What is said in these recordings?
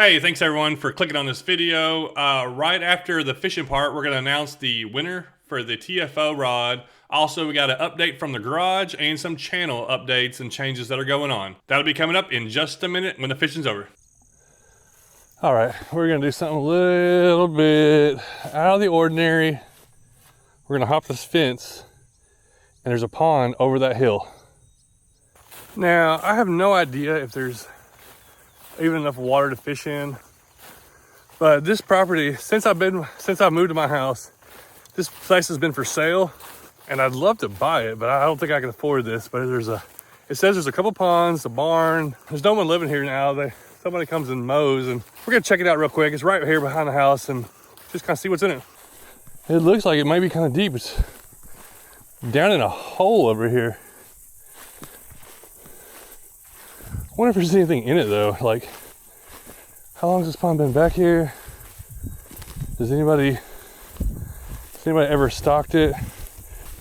Hey, thanks everyone for clicking on this video. Right after the fishing part, we're going to announce the winner for the TFO rod. Also, we got an update from the garage and some channel updates and changes that are going on. That'll be coming up in just a minute when the fishing's over. All right, we're going to do something a little bit out of the ordinary. We're going to hop this fence, and there's a pond over that hill. Now, I have no idea if there's even enough water to fish in, but this property, since I've moved to my house, this place has been for sale, and I'd love to buy it, but I don't think I can afford this. But it says there's a couple ponds, a barn. There's no one living here now. Somebody comes and mows, and we're gonna check it out real quick. It's right here behind the house, and just kind of see what's in it. It looks like it might be kind of deep. It's down in a hole over here. I wonder if there's anything in it though. Like, how long has this pond been back here? Has anybody ever stocked it?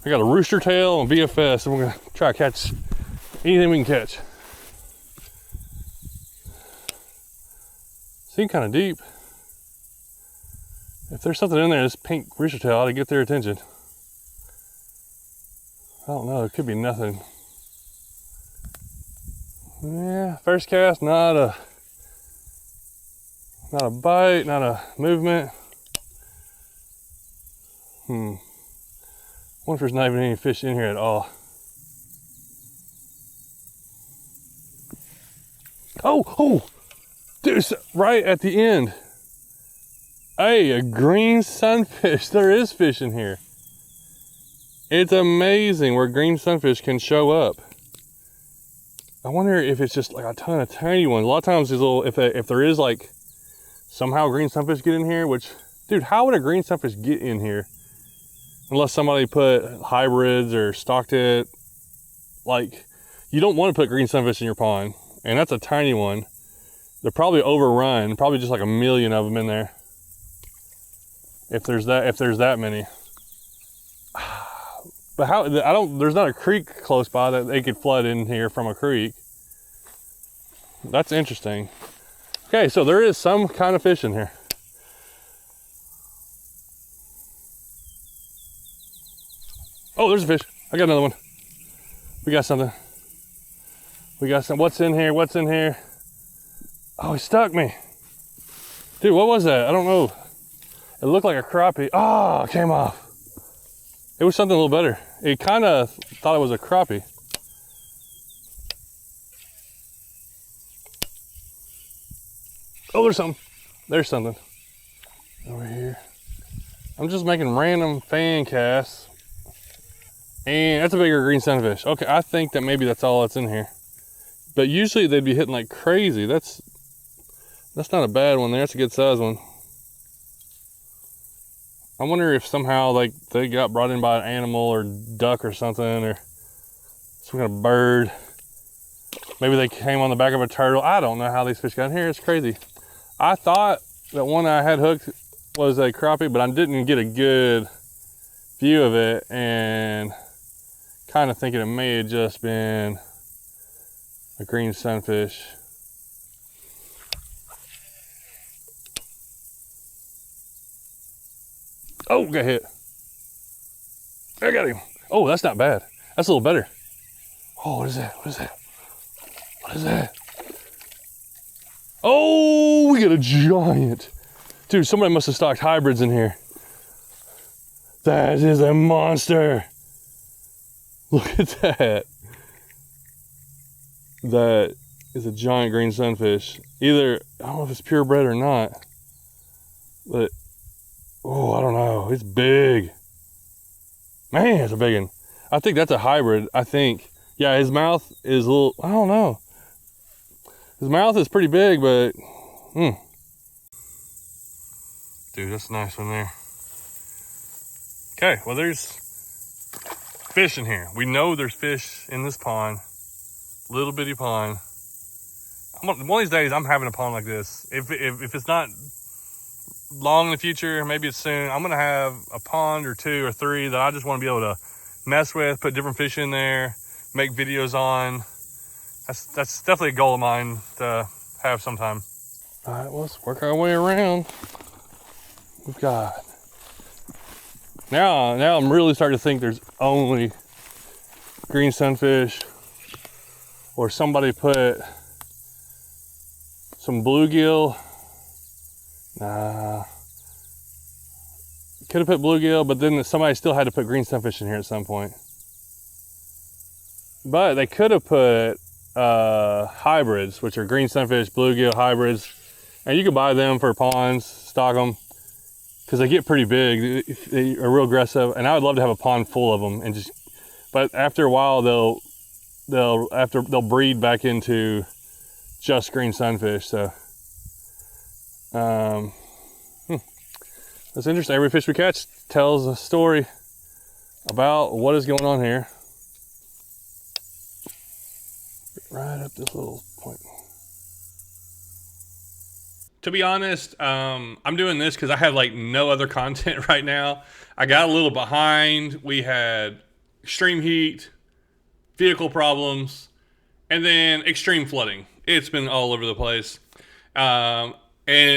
We got a rooster tail and BFS, and we're gonna try to catch anything we can catch. Seems kind of deep. If there's something in there, this pink rooster tail ought to get their attention. I don't know, it could be nothing. Yeah, first cast, not a bite, not a movement. Wonder if there's not even any fish in here at all. Oh, dude, it's right at the end. Hey, a green sunfish. There is fish in here. It's amazing where green sunfish can show up. I wonder if it's just like a ton of tiny ones. A lot of times these little, if there is like somehow green sunfish get in here, which, dude, how would a green sunfish get in here? Unless somebody put hybrids or stocked it. Like, you don't want to put green sunfish in your pond, and that's a tiny one. They're probably overrun, probably just like a million of them in there. If there's that many. But there's not a creek close by that they could flood in here from a creek. That's interesting. Okay, so there is some kind of fish in here. Oh, there's a fish. I got another one. We got something. What's in here? What's in here? Oh, he stuck me. Dude, what was that? I don't know. It looked like a crappie. Oh, it came off. It was something a little better. It kind of thought it was a crappie. Oh, there's something. There's something over here. I'm just making random fan casts. And that's a bigger green sunfish. Okay, I think that maybe that's all that's in here. But usually they'd be hitting like crazy. That's not a bad one there. That's a good size one. I wonder if somehow like they got brought in by an animal or duck or something, or some kind of bird. Maybe they came on the back of a turtle. I don't know how these fish got in here. It's crazy. I thought that one I had hooked was a crappie, but I didn't get a good view of it, and kind of thinking it may have just been a green sunfish. Oh, got hit. I got him. Oh, that's not bad. That's a little better. Oh, what is that? What is that? What is that? Oh, we got a giant. Dude, somebody must have stocked hybrids in here. That is a monster. Look at that. That is a giant green sunfish. Either, I don't know if it's purebred or not, but oh, I don't know. It's big. Man, it's a big one. I think that's a hybrid. I think. Yeah, his mouth is a little, I don't know. His mouth is pretty big, but, Dude, that's a nice one there. Okay, well, there's fish in here. We know there's fish in this pond. Little bitty pond. One of these days, I'm having a pond like this. If it's not long in the future, maybe it's soon, I'm gonna have a pond or two or three that I just want to be able to mess with, put different fish in there, make videos on. That's definitely a goal of mine to have sometime. All right, let's work our way around. We've got, now I'm really starting to think there's only green sunfish, or somebody put some bluegill. Nah, could have put bluegill, but then somebody still had to put green sunfish in here at some point. But they could have put hybrids, which are green sunfish, bluegill hybrids, and you can buy them for ponds, stock them, because they get pretty big. They are real aggressive, and I would love to have a pond full of them, and just. But after a while, they'll breed back into just green sunfish. So that's interesting. Every fish we catch tells a story about what is going on here. Right up this little point. To be honest, I'm doing this because I have like no other content right now. I got a little behind. We had extreme heat, vehicle problems, and then extreme flooding. It's been all over the place. And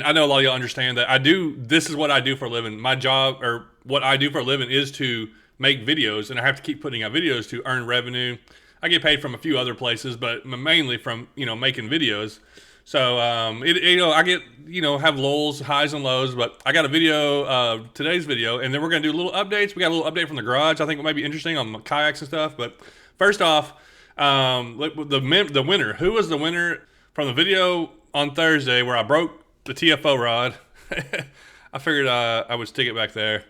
I know a lot of y'all understand that this is what I do for a living. My job, or what I do for a living, is to make videos, and I have to keep putting out videos to earn revenue. I get paid from a few other places, but mainly from, making videos. So, I get, have lulls, highs and lows, but I got a video, today's video, and then we're going to do little updates. We got a little update from the garage. I think it might be interesting on kayaks and stuff. But first off, the winner. Who was the winner from the video on Thursday where I broke the TFO rod? I figured I would stick it back there.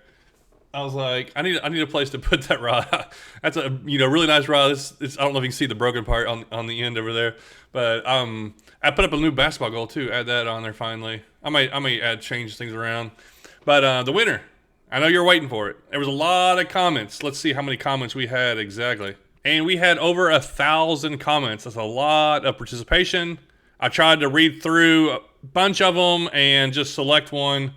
I was like, I need a place to put that rod. That's a really nice rod. It's I don't know if you can see the broken part on the end over there, but I put up a new basketball goal too. Add that on there finally. I might change things around. But the winner, I know you're waiting for it. There was a lot of comments. Let's see how many comments we had exactly. And we had over 1,000 comments. That's a lot of participation. I tried to read through a bunch of them and just select one.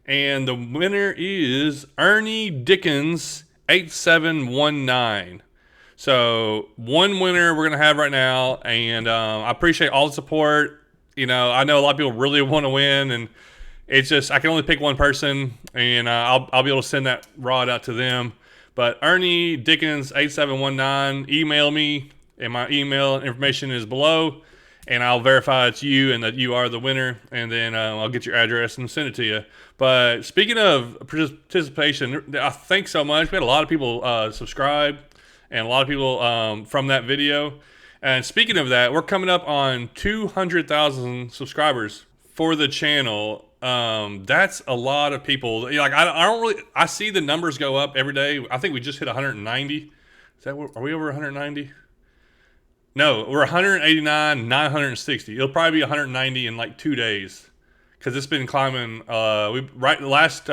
And the winner is Ernie Dickens 8719. So one winner we're going to have right now. And I appreciate all the support. I know a lot of people really want to win. And it's just, I can only pick one person. And I'll be able to send that rod out to them. But Ernie Dickens 8719, email me. And my email information is below. And I'll verify it's you and that you are the winner, and then I'll get your address and send it to you. But speaking of participation, thanks so much. We had a lot of people subscribe, and a lot of people from that video. And speaking of that, we're coming up on 200,000 subscribers for the channel. That's a lot of people. I see the numbers go up every day. I think we just hit 190. Are we over 190? No, we're 189, 960. It'll probably be 190 in like 2 days, because it's been climbing. The last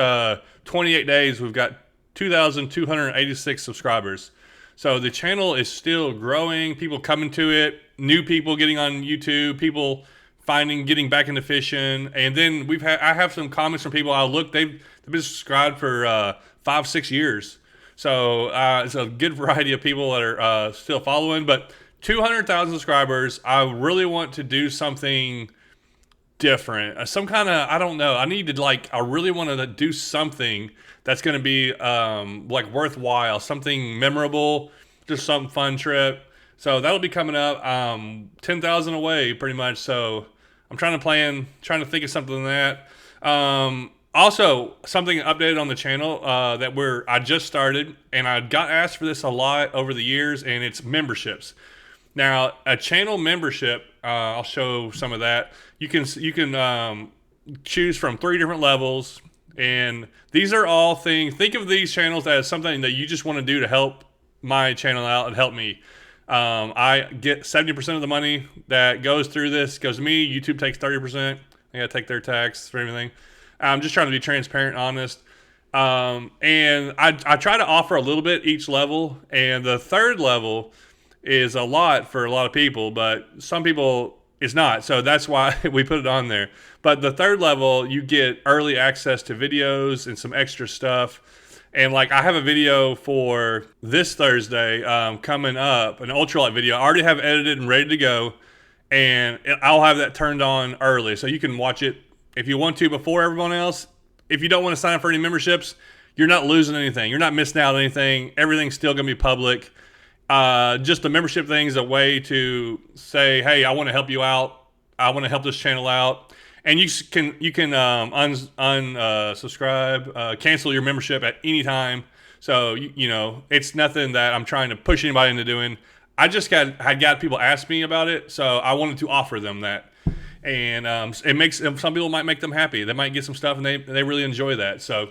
28 days, we've got 2,286 subscribers. So the channel is still growing. People coming to it, new people getting on YouTube, people getting back into fishing, and then I have some comments from people. They've been subscribed for 5-6 years. So it's a good variety of people that are still following, but 200,000 subscribers. I really want to do something different. Some kind of, I don't know. I really want to do something that's going to be worthwhile, something memorable, just some fun trip. So that'll be coming up 10,000 away pretty much. So I'm trying to think of something like that. Also, something updated on the channel that I just started, and I got asked for this a lot over the years, and it's memberships. Now, a channel membership, I'll show some of that. You can choose from 3 different levels, and these are all things. Think of these channels as something that you just want to do to help my channel out and help me. I get 70% of the money that goes through this goes to me. YouTube takes 30%. I got to take their tax for everything. I'm just trying to be transparent, honest. And I try to offer a little bit each level, and the 3rd level is a lot for a lot of people, but some people it's not. So that's why we put it on there. But the 3rd level, you get early access to videos and some extra stuff. And I have a video for this Thursday coming up, an ultralight video. I already have edited and ready to go. and I'll have that turned on early, so you can watch it if you want to before everyone else. If you don't want to sign up for any memberships, you're not losing anything. You're not missing out on anything. Everything's still going to be public. Just the membership thing is a way to say, hey, I want to help you out. I want to help this channel out. And you can unsubscribe, cancel your membership at any time. So, you know, it's nothing that I'm trying to push anybody into doing. I just had got people ask me about it, so I wanted to offer them that. And it makes some people might make them happy. They might get some stuff and they really enjoy that. So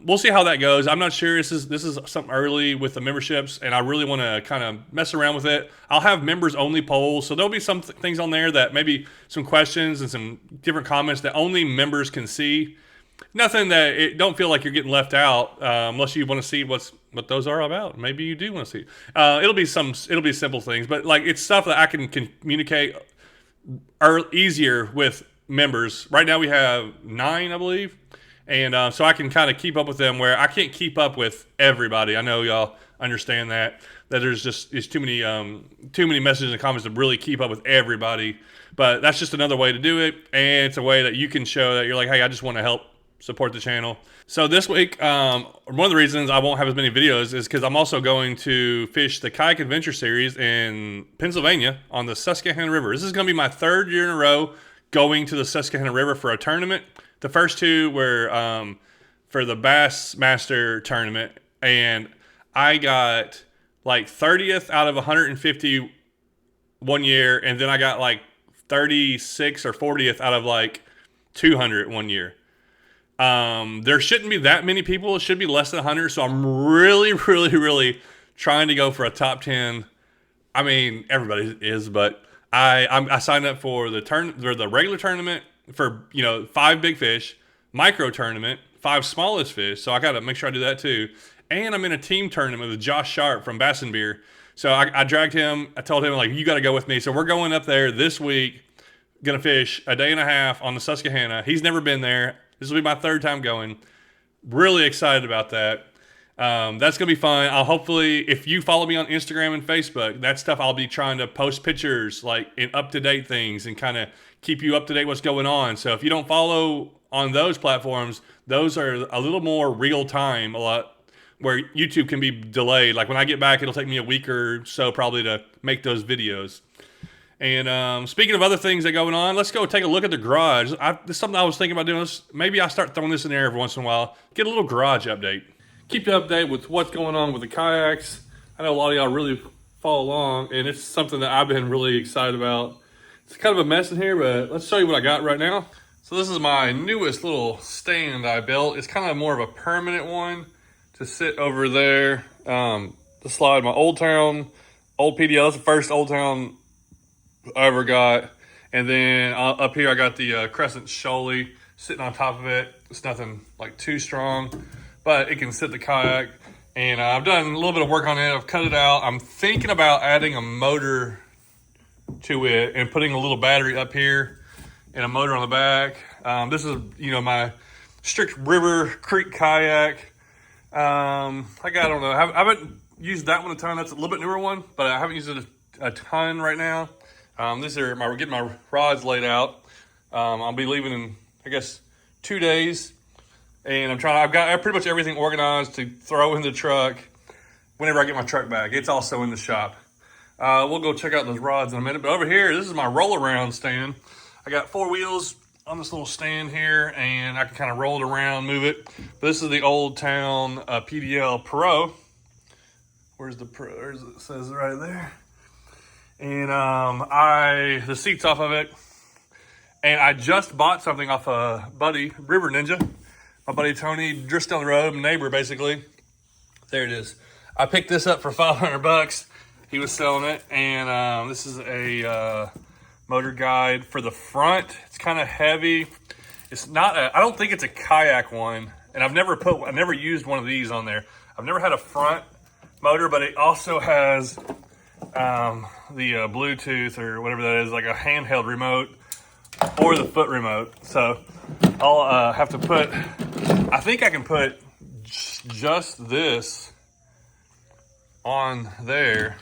we'll see how that goes. I'm not sure. This is something early with the memberships, and I really want to kind of mess around with it. I'll have members only polls, so there'll be some things on there that maybe some questions and some different comments that only members can see. Nothing that it don't feel like you're getting left out unless you want to see what those are about. Maybe you do want to see. It'll be simple things, but like it's stuff that I can communicate easier with members. Right now we have 9, I believe. And so I can kind of keep up with them where I can't keep up with everybody. I know y'all understand that there's too many messages and comments to really keep up with everybody. But that's just another way to do it. And it's a way that you can show that you're like, hey, I just want to help support the channel. So this week, one of the reasons I won't have as many videos is because I'm also going to fish the Kayak Adventure Series in Pennsylvania on the Susquehanna River. This is going to be my 3rd year in a row going to the Susquehanna River for a tournament. The first 2 were for the Bassmaster tournament, and I got like 30th out of 150 one year, and then I got like 36 or 40th out of like 200 one year. There shouldn't be that many people. It should be less than 100, so I'm really, really, really trying to go for a top 10. I mean, everybody is, but I signed up for the regular tournament for 5 big fish, micro tournament, 5 smallest fish. So I got to make sure I do that too. And I'm in a team tournament with Josh Sharp from Bass and Beer. So I dragged him. I told him like, you got to go with me. So we're going up there this week. Gonna fish a day and a half on the Susquehanna. He's never been there. This will be my 3rd time going. Really excited about that. That's gonna be fun. I'll hopefully, if you follow me on Instagram and Facebook, that stuff I'll be trying to post pictures like in up-to-date things and kind of keep you up to date what's going on. So if you don't follow on those platforms, those are a little more real time, a lot where YouTube can be delayed. Like when I get back, it'll take me a week or so probably to make those videos. And speaking of other things that are going on, let's go take a look at the garage. This is something I was thinking about doing. Maybe I start throwing this in there every once in a while. Get a little garage update. Keep you updated with what's going on with the kayaks. I know a lot of y'all really follow along, and it's something that I've been really excited about. It's kind of a mess in here, but let's show you what I got right now. So this is my newest little stand I built. It's kind of more of a permanent one to sit over there. To slide my Old Town, old PDL. That's the first Old Town I ever got. And then up here I got the Crescent Shoaly sitting on top of it. It's nothing like too strong, but it can sit the kayak. And I've done a little bit of work on it. I've cut it out. I'm thinking about adding a motor to it and putting a little battery up here and a motor on the back. This is, my strict river creek kayak. I don't know. I haven't used that one a ton. That's a little bit newer one, but I haven't used it a ton right now. These are getting my rods laid out. I'll be leaving in, I guess, 2 days. And I've got pretty much everything organized to throw in the truck whenever I get my truck back. It's also in the shop. We'll go check out those rods in a minute. But over here, this is my roll-around stand. I got 4 wheels on this little stand here, and I can kind of roll it around, move it. But this is the Old Town PDL Pro. Where's the Pro? It says right there. And the seat's off of it. And I just bought something off a buddy, River Ninja. My buddy Tony, just down the road, neighbor basically. There it is. I picked this up for $500. He was selling it, and this is a motor guide for the front. It's kind of heavy. It's not. I don't think it's a kayak one, and I've never used one of these on there. I've never had a front motor, but it also has the Bluetooth or whatever that is, like a handheld remote or the foot remote. So I'll have to put. I think I can put just this on there.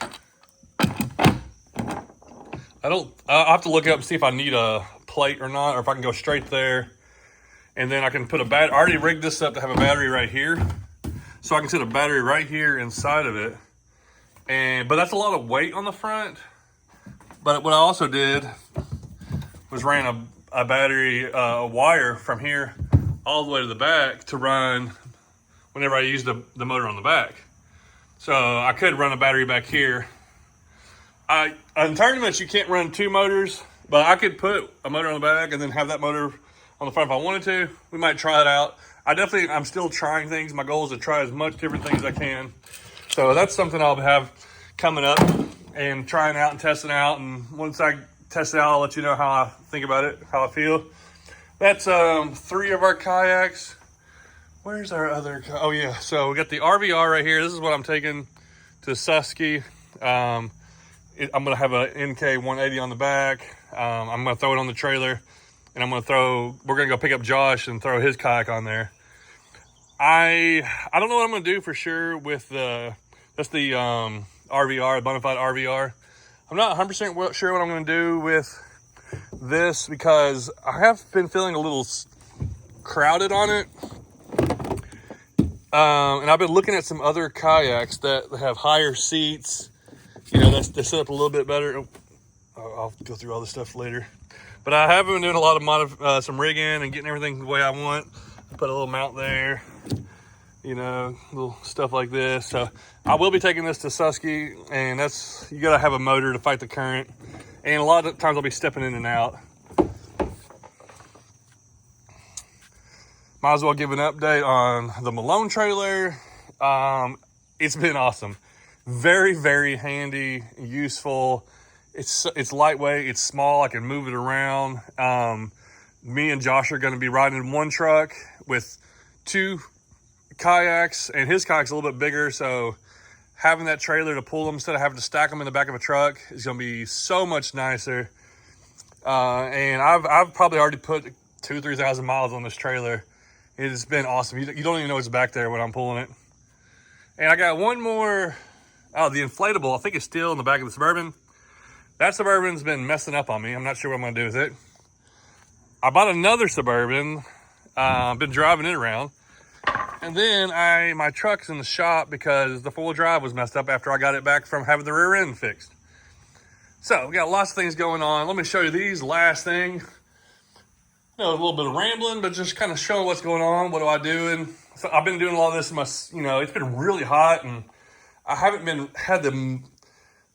I'll have to look up and see if I need a plate or not, or if I can go straight there. And then I can put a battery. I already rigged this up to have a battery right here. So I can set a battery right here inside of it. But that's a lot of weight on the front. But what I also did was ran a battery wire from here all the way to the back to run whenever I use the motor on the back. So I could run a battery back here. In tournaments, you can't run two motors, but I could put a motor on the back and then have that motor on the front if I wanted to. We might try it out. I'm still trying things. My goal is to try as much different things as I can. So that's something I'll have coming up and trying out and testing out. And once I test it out, I'll let you know how I think about it, how I feel. That's 3 of our kayaks. Where's our other? Oh yeah, so we got the RVR right here. This is what I'm taking to Susky. I'm gonna have a NK 180 on the back. I'm gonna throw it on the trailer, and we're gonna go pick up Josh and throw his kayak on there. I don't know what I'm gonna do for sure with RVR, Bonafide RVR. I'm not 100% sure what I'm gonna do with this because I have been feeling a little crowded on it. And I've been looking at some other kayaks that have higher seats. You know, they set up a little bit better. I'll go through all this stuff later. But I have been doing a lot of some rigging and getting everything the way I want. Put a little mount there, you know, little stuff like this. So I will be taking this to Susky, and you gotta have a motor to fight the current. And a lot of times I'll be stepping in and out. Might as well give an update on the Malone trailer. It's been awesome. Very, very handy, useful. It's lightweight, it's small, I can move it around. Me and Josh are gonna be riding in one truck with 2 kayaks, and his kayak's a little bit bigger, so having that trailer to pull them instead of having to stack them in the back of a truck is gonna be so much nicer. And I've probably already put 2,000-3,000 miles on this trailer. It has been awesome. You don't even know it's back there when I'm pulling it. And I got one more. Oh, the inflatable, I think it's still in the back of the Suburban. That Suburban's been messing up on me. I'm not sure what I'm gonna do with it. I bought another Suburban. I've been driving it around. And then my truck's in the shop because the 4-wheel drive was messed up after I got it back from having the rear end fixed. So we got lots of things going on. Let me show you these last thing. You know, a little bit of rambling, but just kind of showing what's going on. What do I do? And so I've been doing a lot of this it's been really hot, and I haven't had the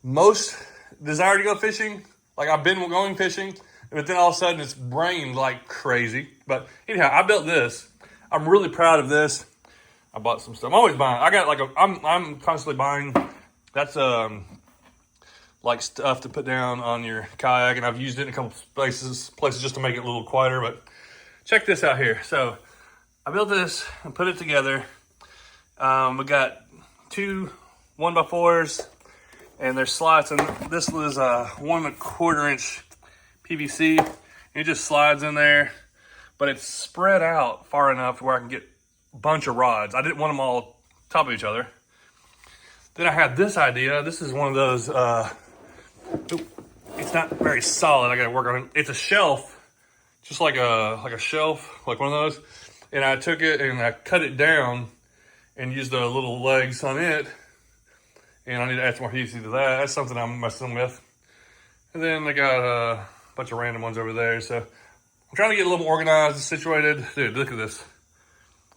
most desire to go fishing. Like, I've been going fishing, but then all of a sudden it's rained like crazy. But anyhow, I built this. I'm really proud of this. I bought some stuff. I'm always buying. I'm constantly buying. That's like stuff to put down on your kayak, and I've used it in a couple places just to make it a little quieter. But check this out here. So I built this and put it together. We got 2 1x4s, and there's slots, and this was a 1¼ inch PVC. And it just slides in there, but it's spread out far enough to where I can get a bunch of rods. I didn't want them all top of each other. Then I had this idea. This is one of those, it's not very solid. I gotta work on it. It's a shelf, just like a shelf, like one of those. And I took it and I cut it down and used the little legs on it. And I need to add some more adhesive to that. That's something I'm messing with. And then I got a bunch of random ones over there. So I'm trying to get a little more organized and situated. Dude, look at this.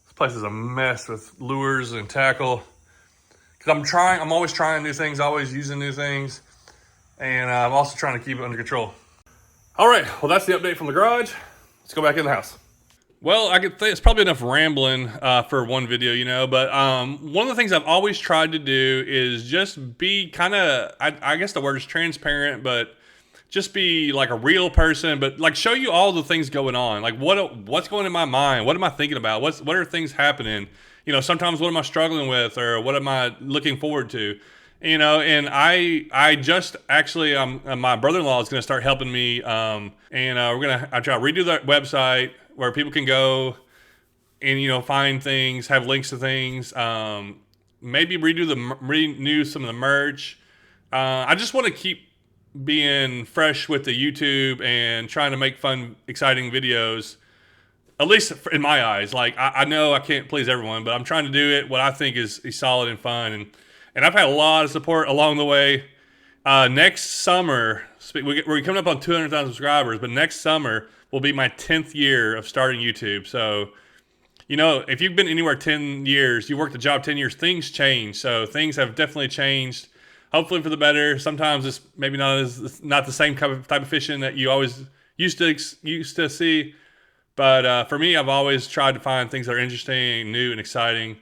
This place is a mess with lures and tackle. Because I'm always trying new things, always using new things. And I'm also trying to keep it under control. All right, well, that's the update from the garage. Let's go back in the house. Well, I could think it's probably enough rambling for one video, but one of the things I've always tried to do is just be kind of, I guess the word is transparent, but just be like a real person, but like show you all the things going on. Like what's going in my mind? What am I thinking about? What are things happening? Sometimes what am I struggling with, or what am I looking forward to? And I just actually, my brother-in-law is going to start helping me, and I try to redo that website where people can go and, find things, have links to things, maybe renew some of the merch. I just want to keep being fresh with the YouTube and trying to make fun, exciting videos. At least in my eyes, like I know I can't please everyone, but I'm trying to do it what I think is solid and fun, and I've had a lot of support along the way. Next summer, we're coming up on 200,000 subscribers, but next summer will be my 10th year of starting YouTube. So, if you've been anywhere 10 years, you worked a job 10 years, things change. So things have definitely changed, hopefully for the better. Sometimes it's maybe not the same type of fishing that you always used to see. But for me, I've always tried to find things that are interesting, new, and exciting.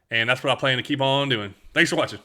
And that's what I plan to keep on doing. Thanks for watching.